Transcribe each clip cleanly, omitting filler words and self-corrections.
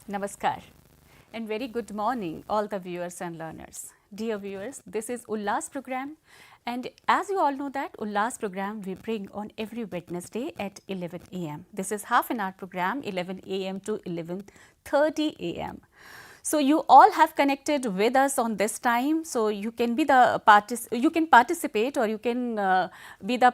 Namaskar and very good morning all the viewers and learners. Dear viewers, this is ULLAS program and as you all know that ULLAS program we bring on every Wednesday at 11 am. This is half an hour program 11 am to 11:30 am. So you all have connected with us on this time, so you can be the participate or you can be the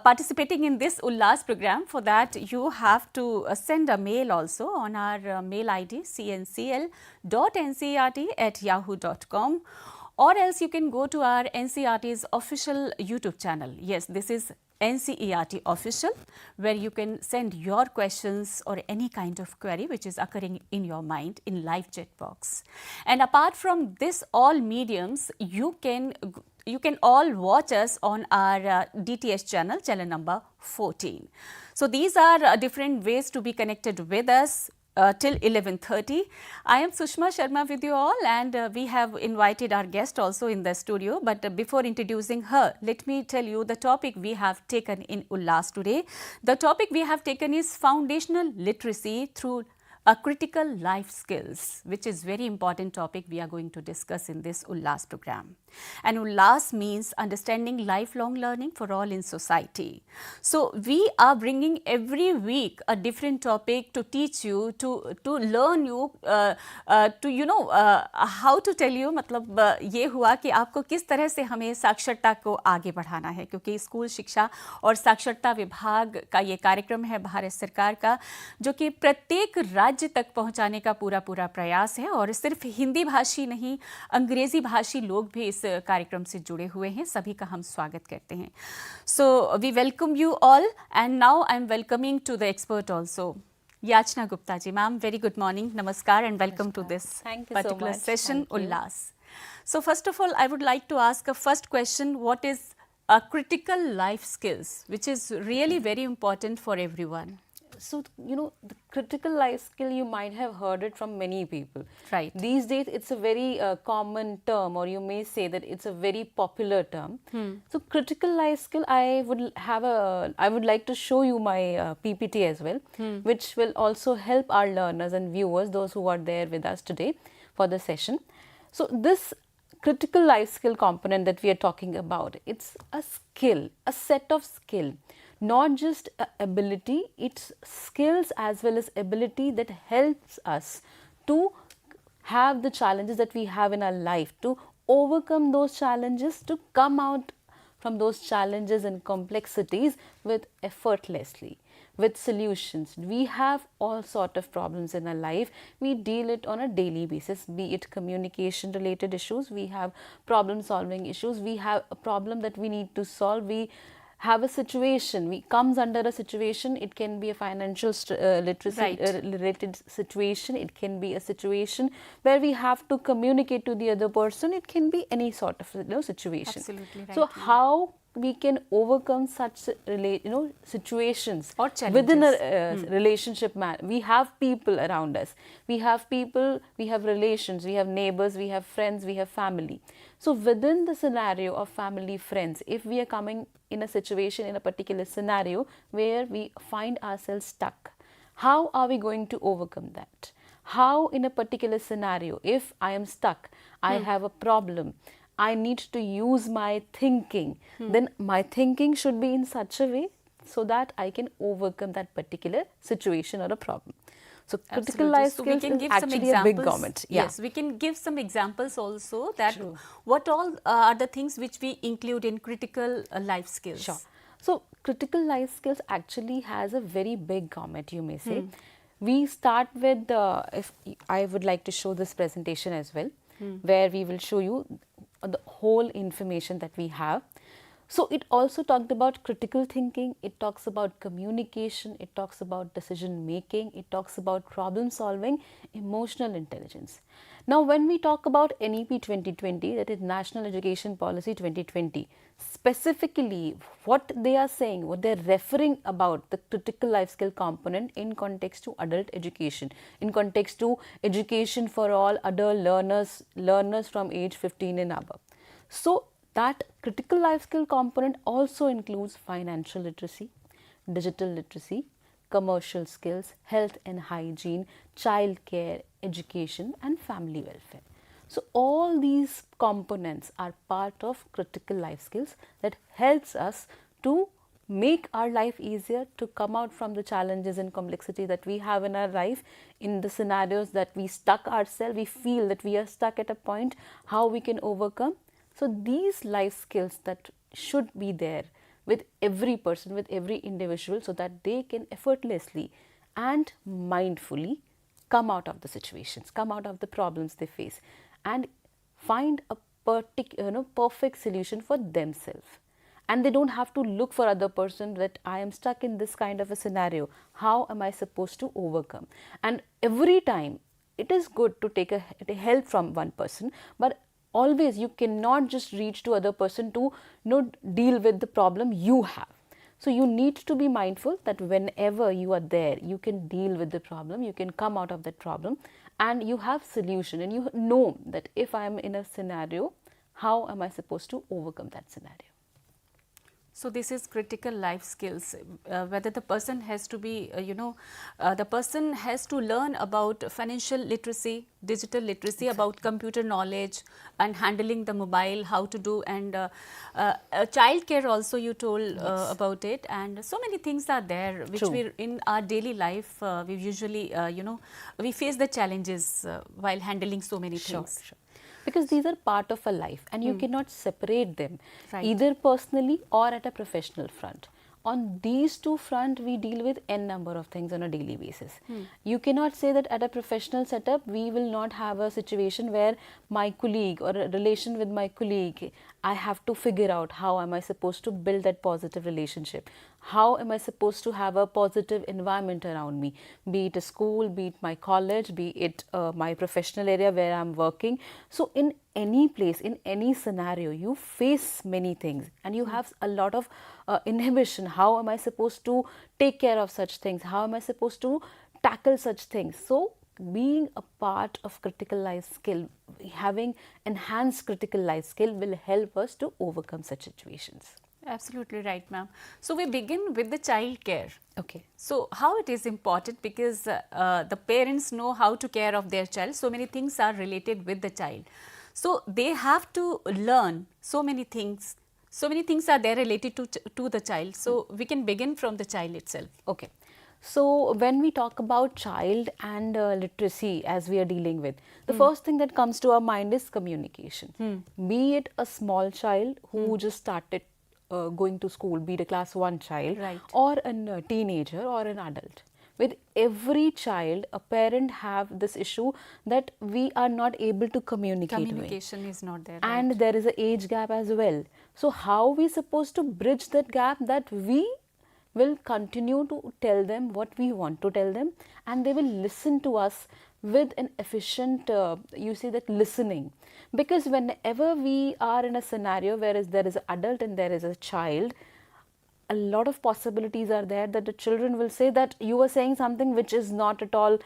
participating in this ULLAS program. For that you have to send a mail also on our mail ID cncl.ncert@yahoo.com, or else you can go to our NCERT's official YouTube channel. Yes, this is NCERT official, where you can send your questions or any kind of query which is occurring in your mind in live chat box. And apart from this all mediums, you can all watch us on our DTH channel, channel number 14. So these are different ways to be connected with us till 11:30. I am Sushma Sharma with you all, and we have invited our guest also in the studio. But before introducing her, let me tell you the topic we have taken in ULLAS today. The topic we have taken is foundational literacy through critical life skills, which is very important topic we are going to discuss in this ULLAS program. And ULLAS means understanding lifelong learning for all in society. So we are bringing every week a different topic to teach you, to learn you, how to tell you. मतलब ये हुआ कि आपको किस तरह से हमें साक्षरता को आगे बढ़ाना है, क्योंकि स्कूल शिक्षा और साक्षरता विभाग का ये कार्यक्रम है भारत सरकार का, जो कि प्रत्येक राज्य तक पहुंचाने का पूरा प्रयास है। और सिर्फ हिंदी भाषी नहीं, अंग्रेजी भाषी लोग भी इस कार्यक्रम से जुड़े हुए हैं। सभी का हम स्वागत करते हैं। So we welcome you all and now I am welcoming to the expert also, Yachana Gupta ji. Ma'am, very good morning, namaskar and welcome to this particular session, ULLAS. So first of all, I would like to ask a first question: what is a critical life skills, which is really very important for everyone? So, the critical life skill, you might have heard it from many people. Right. These days, it's a very common term, or you may say that it's a very popular term. So, critical life skill, I would like to show you my PPT as well, which will also help our learners and viewers, those who are there with us today for the session. So, this critical life skill component that we are talking about, it's a skill, a set of skill. Not just ability, it's skills as well as ability that helps us to have the challenges that we have in our life, to overcome those challenges, to come out from those challenges and complexities with effortlessly, with solutions. We have all sort of problems in our life. We deal it on a daily basis, be it communication related issues, we have problem solving issues, we have a problem that we need to solve, we have a situation, we comes under a situation. It can be a financial literacy related situation, it can be a situation where we have to communicate to the other person, it can be any sort of situation. Absolutely right. So how we can overcome such situations or challenges within a relationship. We have people around us, we have people, we have relations, we have neighbors, we have friends, we have family. So within the scenario of family, friends, if we are coming in a situation, in a particular scenario where we find ourselves stuck, how are we going to overcome that? How in a particular scenario, if I am stuck, I have a problem, I need to use my thinking, then my thinking should be in such a way so that I can overcome that particular situation or a problem. So critical life skills is actually a big comment. Yes, we can give some examples also that what all are the things which we include in critical life skills. Sure. So critical life skills actually has a very big gamut, you may say. We start with, if I would like to show this presentation as well, where we will show you the whole information that we have. So it also talked about critical thinking, it talks about communication, it talks about decision making, it talks about problem solving, emotional intelligence. Now when we talk about NEP 2020, that is National Education Policy 2020, specifically what they are saying, what they are referring about the critical life skill component in context to adult education, in context to education for all adult learners from age 15 and above. So that critical life skill component also includes financial literacy, digital literacy, commercial skills, health and hygiene, child care, education and family welfare. So all these components are part of critical life skills that helps us to make our life easier, to come out from the challenges and complexity that we have in our life, in the scenarios that we stuck ourselves, we feel that we are stuck at a point, how we can overcome. So these life skills that should be there with every person, with every individual, so that they can effortlessly and mindfully come out of the situations, come out of the problems they face, and find a perfect solution for themselves. And they don't have to look for other person that I am stuck in this kind of a scenario. How am I supposed to overcome? And every time it is good to take a help from one person, but always you cannot just reach to other person to deal with the problem you have. So you need to be mindful that whenever you are there, you can deal with the problem, you can come out of that problem, and you have solution, and you know that if I am in a scenario, how am I supposed to overcome that scenario? So this is critical life skills, whether the person has to be, the person has to learn about financial literacy, digital literacy, about computer knowledge and handling the mobile, how to do, and child care also you told about it, and so many things are there which we in our daily life we usually, we face the challenges while handling so many things. Sure. Because these are part of a life and you cannot separate them, Right. either personally or at a professional front. On these two fronts, we deal with n number of things on a daily basis. You cannot say that at a professional setup, we will not have a situation where my colleague or a relation with my colleague, I have to figure out how am I supposed to build that positive relationship. How am I supposed to have a positive environment around me, be it a school, be it my college, be it my professional area where I'm working. So in any place, in any scenario, you face many things and you have a lot of inhibition. How am I supposed to take care of such things? How am I supposed to tackle such things? So being a part of critical life skill, having enhanced critical life skill will help us to overcome such situations. Absolutely right, ma'am. So we begin with the child care. Okay. So how it is important, because the parents know how to care of their child. So many things are related with the child. So they have to learn so many things. So many things are there related to the child. So we can begin from the child itself. Okay. So when we talk about child and literacy as we are dealing with, the first thing that comes to our mind is communication. Be it a small child who just started going to school, be it a class 1 child, Right. or a teenager or an adult. With every child, a parent have this issue that we are not able to communicate with. Communication is not there. And right. there is an age gap as well. So how we supposed to bridge that gap, that we will continue to tell them what we want to tell them, and they will listen to us with an efficient, you see that listening. Because whenever we are in a scenario where there is an adult and there is a child, a lot of possibilities are there that the children will say that you are saying something which is not at all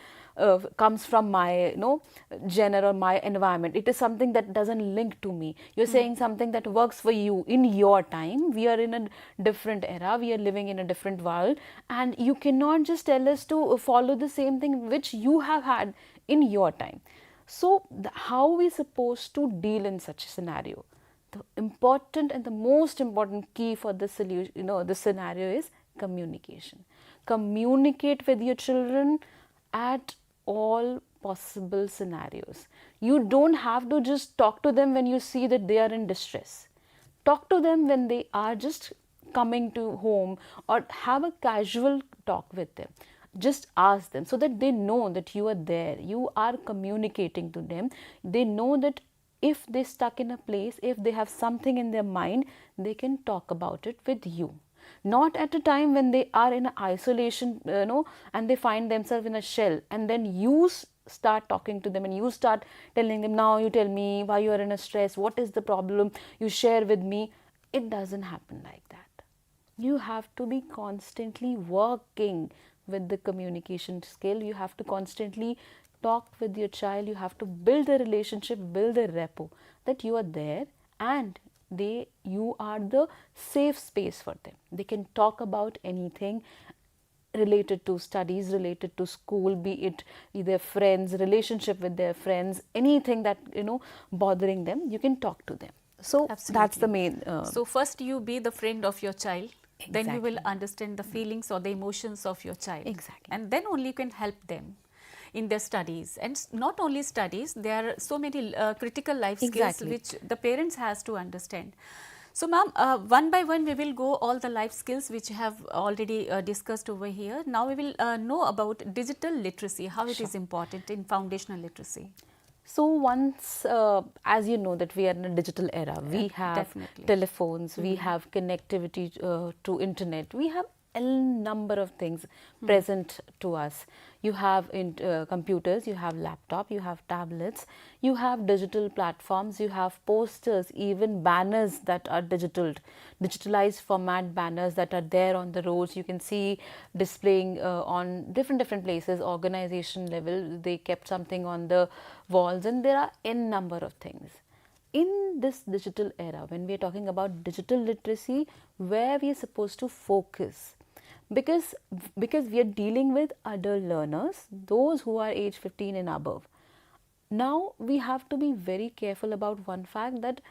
comes from my genre or my environment. It is something that doesn't link to me. You're saying something that works for you in your time. We are in a different era, we are living in a different world, and you cannot just tell us to follow the same thing which you have had in your time. So how are we supposed to deal in such a scenario? The important and the most important key for this solution, this scenario is communication. Communicate with your children at all possible scenarios. You don't have to just talk to them when you see that they are in distress. Talk to them when they are just coming to home, or have a casual talk with them. Just ask them so that they know that you are there. You are communicating to them. They know that if they stuck in a place, if they have something in their mind, they can talk about it with you. Not at a time when they are in isolation, and they find themselves in a shell, and then you start talking to them and you start telling them, now you tell me why you are in a stress, what is the problem, you share with me. It doesn't happen like that. You have to be constantly working with the communication skill. You have to constantly talk with your child. You have to build a relationship, build a rapport, that you are there and you are the safe space for them. They can talk about anything related to studies, related to school, be it their friends, relationship with their friends, anything that bothering them, you can talk to them. So that's the main. So first you be the friend of your child, then you will Exactly. understand the feelings or the emotions of your child. Exactly. And then only you can help them in their studies. And not only studies, there are so many critical life skills Exactly. which the parents has to understand. So ma'am, one by one we will go all the life skills which you have already discussed over here. Now we will know about digital literacy, how it is important in foundational literacy. So once, as you know that we are in a digital era, we have Definitely. telephones, we have connectivity to internet, we have a number of things present to us. You have computers, you have laptop, you have tablets, you have digital platforms, you have posters, even banners that are digitalized format banners that are there on the roads. You can see displaying on different places, organization level, they kept something on the walls, and there are n number of things. In this digital era, when we are talking about digital literacy, where we are supposed to focus, because we are dealing with adult learners, those who are age 15 and above. Now we have to be very careful about one fact, that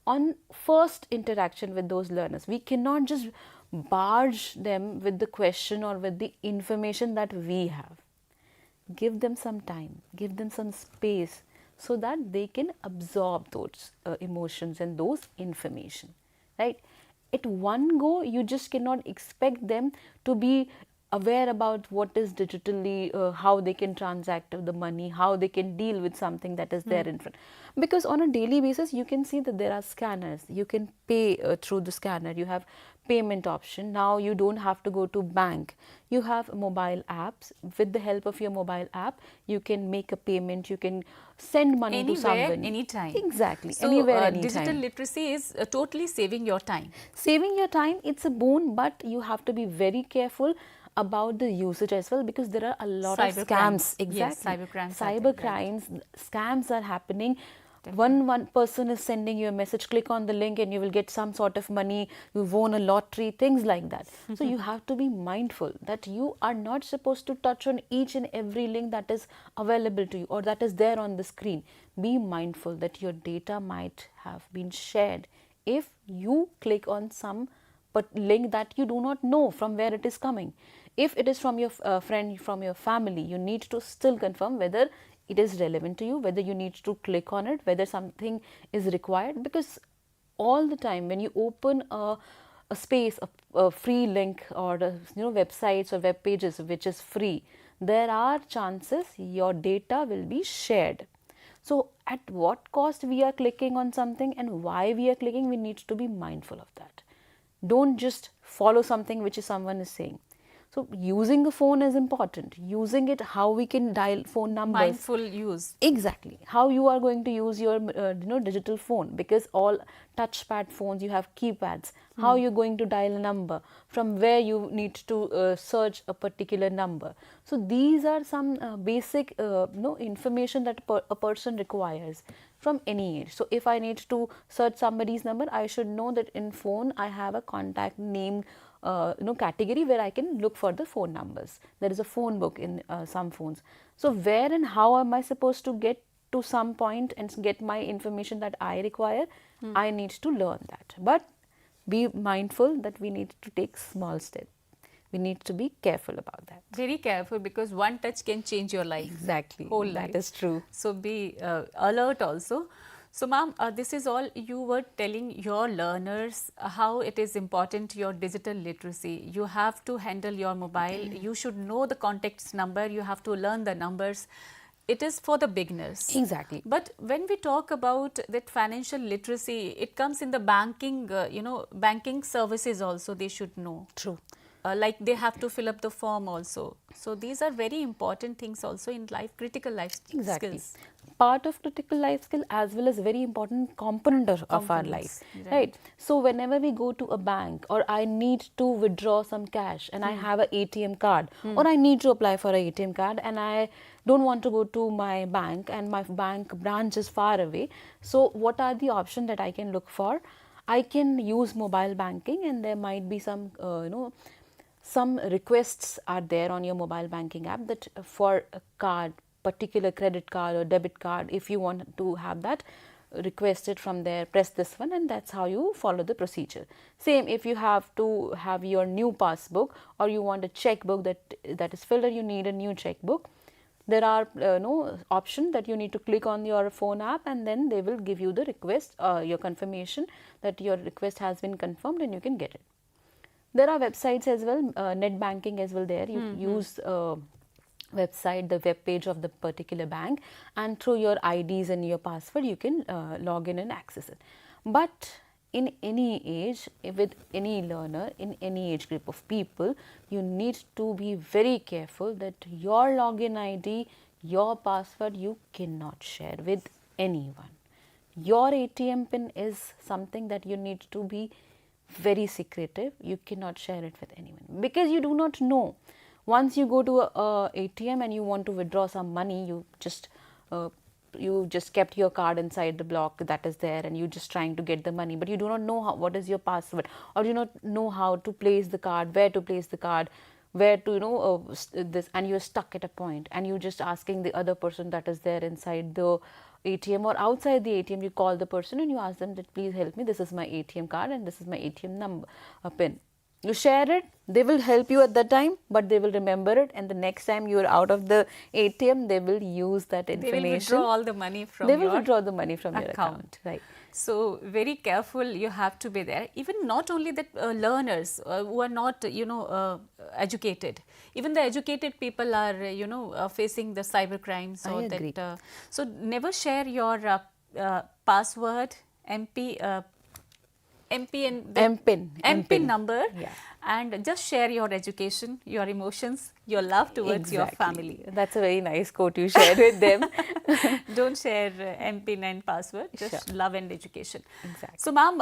on first interaction with those learners, we cannot just barge them with the question or with the information that we have. Give them some time, give them some space, so that they can absorb those emotions and those information, right? At one go, you just cannot expect them to be aware about what is digitally, how they can transact the money, how they can deal with something that is there in front. Because on a daily basis, you can see that there are scanners, you can pay through the scanner, you have payment option. Now you don't have to go to bank, you have mobile apps. With the help of your mobile app, you can make a payment, you can send money Anywhere, to someone anytime. exactly. So Anywhere, anytime. digital literacy is totally saving your time. Saving your time, it's a boon, but you have to be very careful about the usage as well, because there are a lot of scams. Exactly. Yes, cybercrimes. Cybercrimes, scams are happening. One person is sending you a message, click on the link and you will get some sort of money, you won a lottery, things like that. So you have to be mindful that you are not supposed to touch on each and every link that is available to you or that is there on the screen. Be mindful that your data might have been shared if you click on some link that you do not know from where it is coming. If it is from your friend, from your family, you need to still confirm whether it is relevant to you, whether you need to click on it, whether something is required. Because all the time when you open a space, a free link, or websites or web pages which is free, there are chances your data will be shared. So at what cost we are clicking on something and why we are clicking, we need to be mindful of that. Don't just follow something which someone is saying. So using the phone is important. Using it, how we can dial phone numbers. Mindful use. Exactly. How you are going to use your digital phone, because all touchpad phones, you have keypads. How you're going to dial a number, from where you need to search a particular number. So these are some basic information that a person requires from any age. So if I need to search somebody's number, I should know that in phone I have a contact name category where I can look for the phone numbers. There is a phone book in some phones. So where and how am I supposed to get to some point and get my information that I require? I need to learn that. But be mindful that we need to take small steps. We need to be careful about that. Very careful, because one touch can change your life. Exactly. Whole life. That is true. So be alert also. So ma'am, this is all you were telling your learners how it is important, your digital literacy. You have to handle your mobile. You should know the contacts number. You have to learn the numbers. It is for the beginners. Exactly. But when we talk about that financial literacy, it comes in the banking, banking services also they should know. True. Like they have to fill up the form also. So these are very important things also in life, critical life skills. Part of critical life skill as well as very important component of our life, right? So whenever we go to a bank, or I need to withdraw some cash and I have an ATM card, or I need to apply for an ATM card and I don't want to go to my bank and my bank branch is far away. So what are the options that I can look for? I can use mobile banking, and there might be some some requests are there on your mobile banking app that for a card, particular credit card or debit card, if you want to have that, request it from there, press this one, and that's how you follow the procedure. Same if you have to have your new passbook or you want a checkbook that is filled and you need a new checkbook, there are no option that you need to click on your phone app, and then they will give you the request, your confirmation that your request has been confirmed, and you can get it. There are websites as well, net banking as well there. You use website, the web page of the particular bank, and through your IDs and your password you can log in and access it. But in any age, with any learner, in any age group of people, you need to be very careful that your login ID, your password, you cannot share with anyone. Your ATM pin is something that you need to be very secretive. You cannot share it with anyone because you do not know. Once you go to a ATM and you want to withdraw some money, you just kept your card inside the block that is there, and you just trying to get the money, but you do not know what is your password, or you do not know how to place the card, where to place the card, where to this, and you're stuck at a point, and you're just asking the other person that is there inside the ATM or outside the ATM. You call the person and you ask them that please help me, this is my ATM card and this is my ATM number, pin. You share it, they will help you at that time, but they will remember it, and the next time you are out of the ATM, they will use that information. They will withdraw all the money from your account. Right. So very careful you have to be there. Even not only that, learners who are not educated, even the educated people are facing the cyber crimes. I agree. So never share your password, MPN number, and just share your education, your emotions, your love towards your family. That's a very nice quote you shared with them. Don't share MPIN and password, just love and education. Exactly. So ma'am,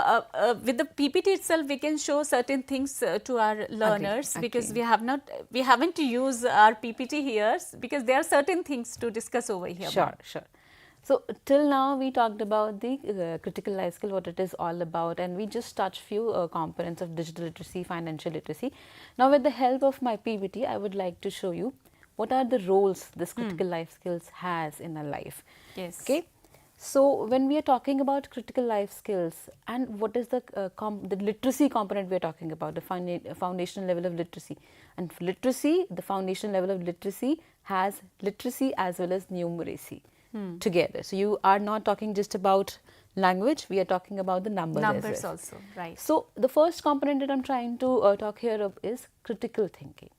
with the PPT itself, we can show certain things to our learners. Because we haven't used our PPT here, because there are certain things to discuss over here. Sure. So till now we talked about the critical life skill, what it is all about, and we just touched few components of digital literacy, financial literacy. Now with the help of my PPT, I would like to show you what are the roles this critical life skills has in our life. Yes. Okay. So when we are talking about critical life skills, and what is the literacy component we are talking about, the foundational level of literacy. And literacy, the foundational level of literacy has literacy as well as numeracy. Together. So you are not talking just about language, we are talking about the numbers as well. Also, right. So the first component that I'm trying to talk here of is critical thinking.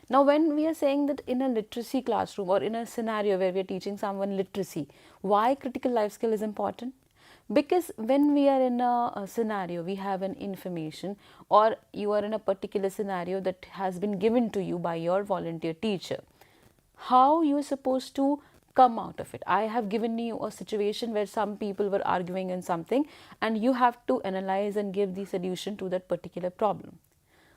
Now when we are saying that in a literacy classroom or in a scenario where we are teaching someone literacy, why critical life skill is important? Because when we are in a scenario, we have an information, or you are in a particular scenario that has been given to you by your volunteer teacher, how you are supposed to come out of it. I have given you a situation where some people were arguing in something, and you have to analyze and give the solution to that particular problem.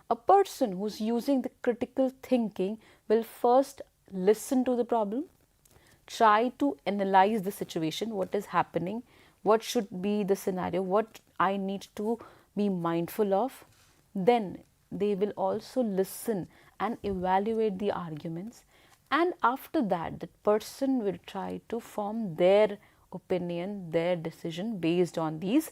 A person who's using the critical thinking will first listen to the problem, try to analyze the situation, what is happening, what should be the scenario, what I need to be mindful of. Then they will also listen and evaluate the arguments. And after that, the person will try to form their opinion, their decision based on these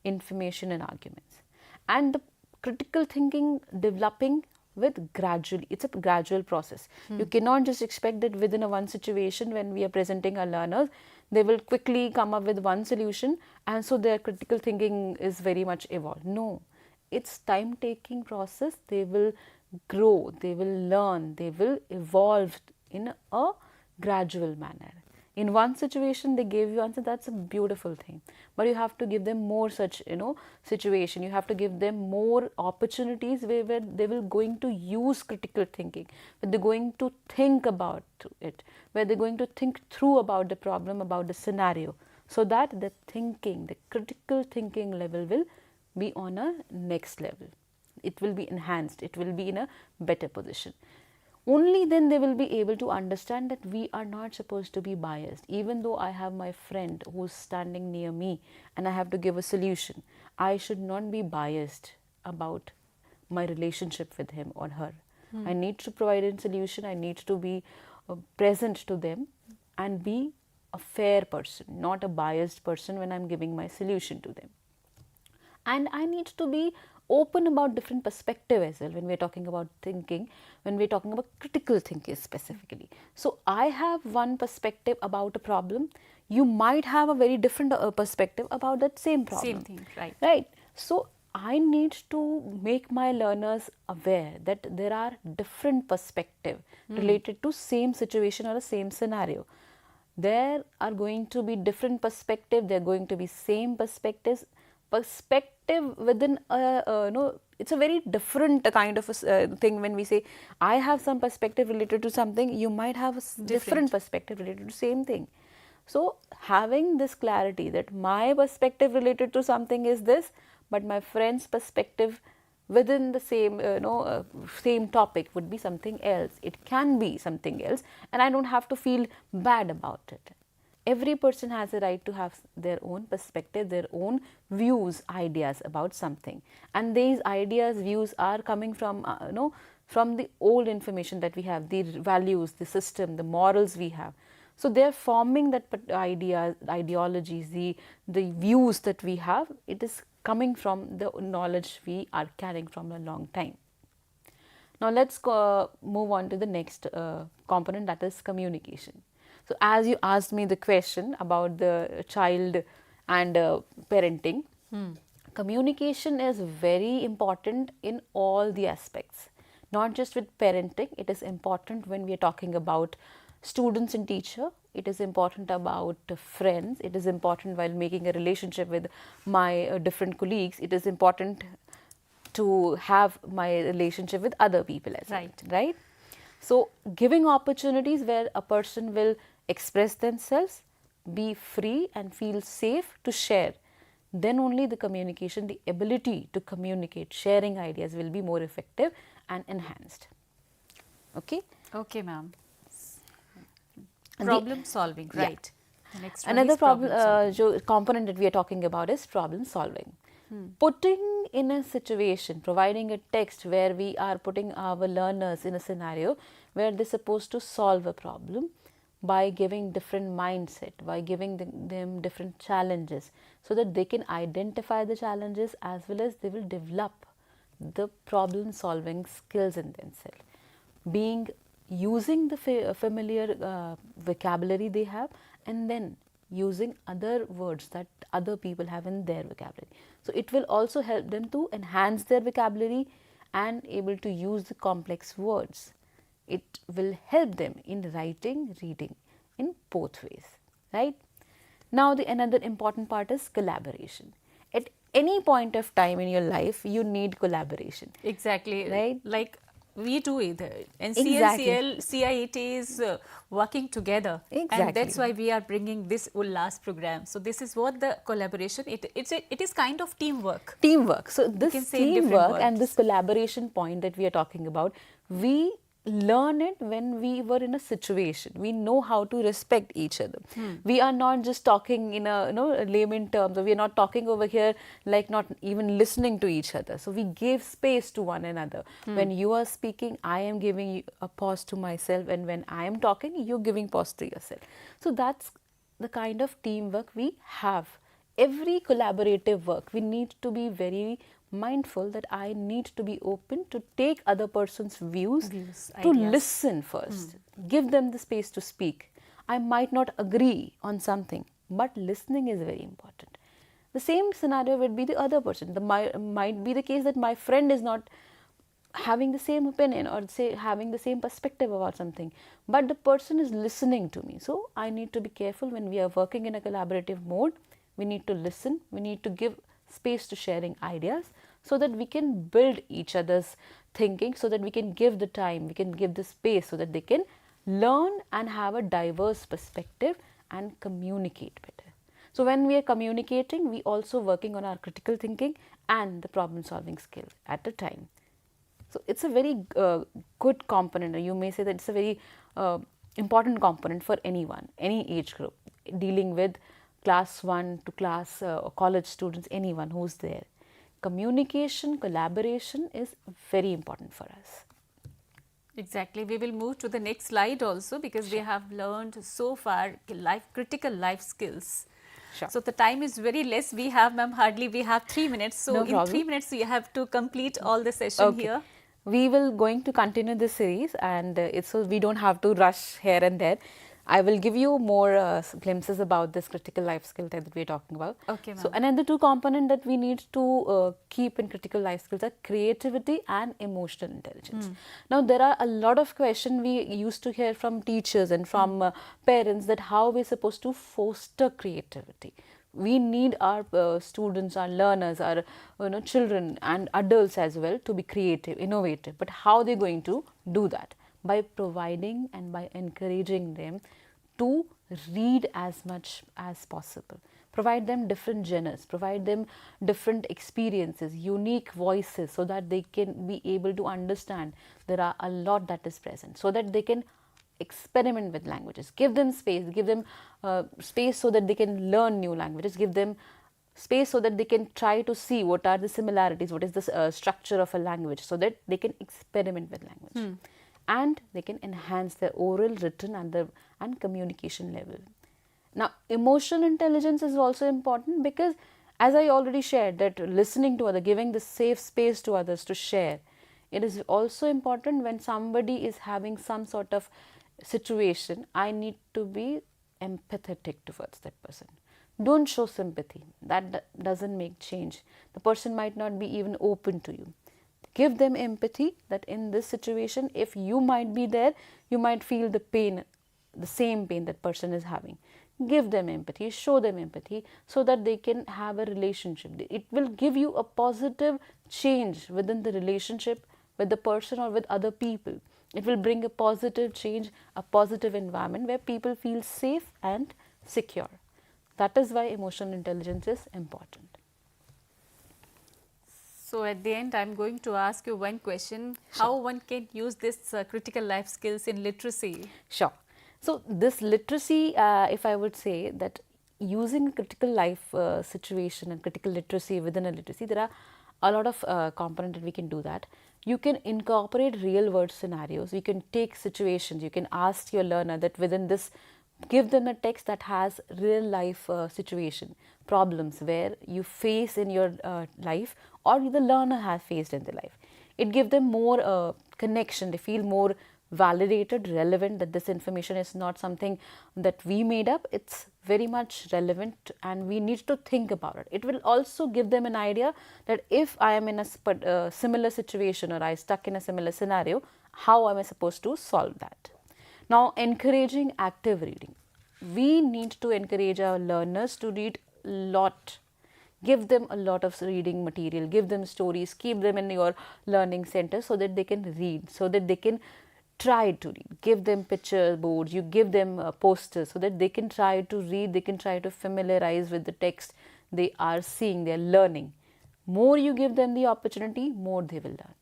information and arguments. And the critical thinking developing with gradually, it's a gradual process. You cannot just expect that within a one situation when we are presenting our learners, they will quickly come up with one solution and so their critical thinking is very much evolved. No, it's time taking process. They will grow, they will learn, they will evolve in a gradual manner. In one situation they gave you answer, that's a beautiful thing, but you have to give them more such situation. You have to give them more opportunities where they will going to use critical thinking, where they're going to think about it, where they're going to think through about the problem, about the scenario, so that the thinking, the critical thinking level will be on a next level. It will be enhanced, it will be in a better position. Only then they will be able to understand that we are not supposed to be biased. Even though I have my friend who's standing near me and I have to give a solution, I should not be biased about my relationship with him or her. I need to provide a solution. I need to be present to them and be a fair person, not a biased person when I'm giving my solution to them. And I need to be open about different perspective as well when we're talking about thinking, when we're talking about critical thinking specifically. So I have one perspective about a problem, you might have a very different perspective about that same problem. Same thing, right. Right. So I need to make my learners aware that there are different perspective related to same situation or the same scenario. There are going to be different perspective, there are going to be same perspectives. Perspective within it's a very different kind of a thing. When we say I have some perspective related to something, you might have a different perspective related to same thing. So having this clarity that my perspective related to something is this, but my friend's perspective within the same same topic would be something else. It can be something else, and I don't have to feel bad about it. Every person has a right to have their own perspective, their own views, ideas about something, and these ideas, views are coming from from the old information that we have, the values, the system, the morals we have. So they are forming that ideas, ideologies, the views that we have. It is coming from the knowledge we are carrying from a long time. Now let's move on to the next component, that is communication. So as you asked me the question about the child and parenting, communication is very important in all the aspects, not just with parenting. It is important when we are talking about students and teacher. It is important about friends. It is important while making a relationship with my different colleagues. It is important to have my relationship with other people as well, right? So giving opportunities where a person will express themselves, be free and feel safe to share, then only the communication, the ability to communicate, sharing ideas will be more effective and enhanced. Okay? Okay, ma'am. Problem solving, right. Yeah. The next one Another is problem component that we are talking about is problem solving. Putting in a situation, providing a text where we are putting our learners in a scenario where they're supposed to solve a problem by giving different mindset, by giving them different challenges, so that they can identify the challenges as well as they will develop the problem solving skills in themselves. Using the familiar vocabulary they have, and then using other words that other people have in their vocabulary. So it will also help them to enhance their vocabulary and able to use the complex words. It will help them in writing, reading, in both ways, right? Now another important part is collaboration. At any point of time in your life, you need collaboration. Exactly, right? Like we do either. Exactly. CIET is working together, Exactly. and that's why we are bringing this ULLAS program. So this is what the collaboration. It is kind of teamwork. Teamwork. So this teamwork and this words. collaboration point that we are talking about, we learn it when we were in a situation. We know how to respect each other. We are not just talking in a layman terms, or we are not talking over here like not even listening to each other. So we give space to one another. When you are speaking, I am giving a pause to myself, and when I am talking, you're giving pause to yourself. So that's the kind of teamwork we have. Every collaborative work, we need to be very mindful that I need to be open to take other person's views to ideas. listen first, give them the space to speak. I might not agree on something, but listening is very important. The same scenario would be the other person. Might be the case that my friend is not having the same opinion, or say having the same perspective about something, but the person is listening to me. So I need to be careful when we are working in a collaborative mode. We need to listen, we need to give space to sharing ideas, so that we can build each other's thinking, so that we can give the time, we can give the space, so that they can learn and have a diverse perspective and communicate better. So when we are communicating, we also working on our critical thinking and the problem solving skill at a time. So it's a very good component, or you may say that it's a very important component for anyone, any age group, dealing with class 1 to class college students, anyone who's there. communication, collaboration is very important for us. Exactly. We will move to the next slide also, because we have learned so far critical life skills. Sure. So the time is very less. We have, ma'am, hardly we have 3 minutes. So No in problem. 3 minutes, you have to complete all the session here. We will going to continue this series, and it's so we don't have to rush here and there. I will give you more glimpses about this critical life skill that we are talking about. Okay, So, ma'am. another two component that we need to keep in critical life skills are creativity and emotional intelligence. Now, there are a lot of questions we used to hear from teachers and from parents that how we're supposed to foster creativity. We need our students, our learners, our children and adults as well to be creative, innovative. But how they're going to do that? By providing and by encouraging them to read as much as possible. Provide them different genres, provide them different experiences, unique voices, so that they can be able to understand there are a lot that is present, so that they can experiment with languages. Give them space, give them space so that they can learn new languages, give them space so that they can try to see what are the similarities, what is the structure of a language, so that they can experiment with language. And they can enhance their oral, written and communication level. Now, emotional intelligence is also important, because as I already shared, that listening to others, giving the safe space to others to share, it is also important when somebody is having some sort of situation. I need to be empathetic towards that person. Don't show sympathy. That doesn't make change. The person might not be even open to you. Give them empathy, that in this situation, if you might be there, you might feel the pain, the same pain that person is having. Give them empathy, show them empathy, so that they can have a relationship. It will give you a positive change within the relationship with the person or with other people. It will bring a positive change, a positive environment where people feel safe and secure. That is why emotional intelligence is important. So at the end, I'm going to ask you one question. How one can use this critical life skills in literacy? Sure. So this literacy, if I would say that using critical life situation and critical literacy within a literacy, there are a lot of components that we can do that. You can incorporate real world scenarios. You can take situations. You can ask your learner that within this, give them a text that has real life situation, problems where you face in your life or the learner has faced in their life. It gives them more connection. They feel more validated, relevant, that this information is not something that we made up. It's very much relevant and we need to think about it. It will also give them an idea that if I am in a similar situation or I stuck in a similar scenario, how am I supposed to solve that? Now, encouraging active reading. We need to encourage our learners to read a lot. Give them a lot of reading material, give them stories, keep them in your learning center so that they can read, so that they can try to read. Give them picture boards, you give them posters so that they can try to read, they can try to familiarize with the text they are seeing, they are learning. More you give them the opportunity, more they will learn.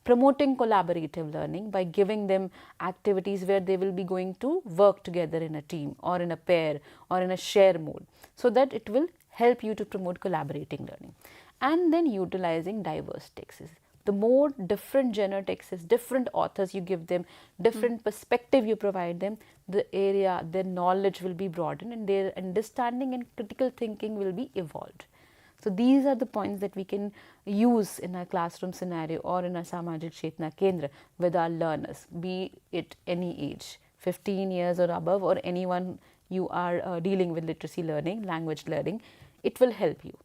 Promoting collaborative learning by giving them activities where they will be going to work together in a team or in a pair or in a share mode, so that it will help you to promote collaborating learning. And then utilizing diverse texts. The more different genre texts, different authors you give them, different perspective you provide them, the area, their knowledge will be broadened and their understanding and critical thinking will be evolved. So these are the points that we can use in our classroom scenario or in our Samajik Chetna Kendra with our learners, be it any age, 15 years or above, or anyone you are dealing with literacy learning, language learning. It will help you.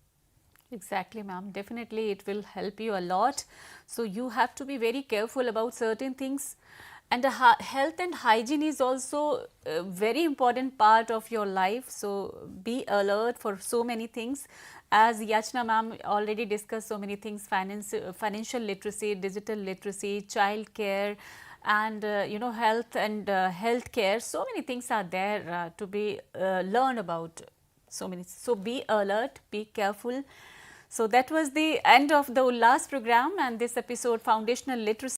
Exactly, ma'am. Definitely, it will help you a lot. So you have to be very careful about certain things. And health and hygiene is also a very important part of your life. So be alert for so many things. As Yachana ma'am already discussed so many things, financial literacy, digital literacy, child care, and health and health care. So many things are there to be learn about. So be alert, be careful. So that was the end of the ULLAS program and this episode, Foundational Literacy.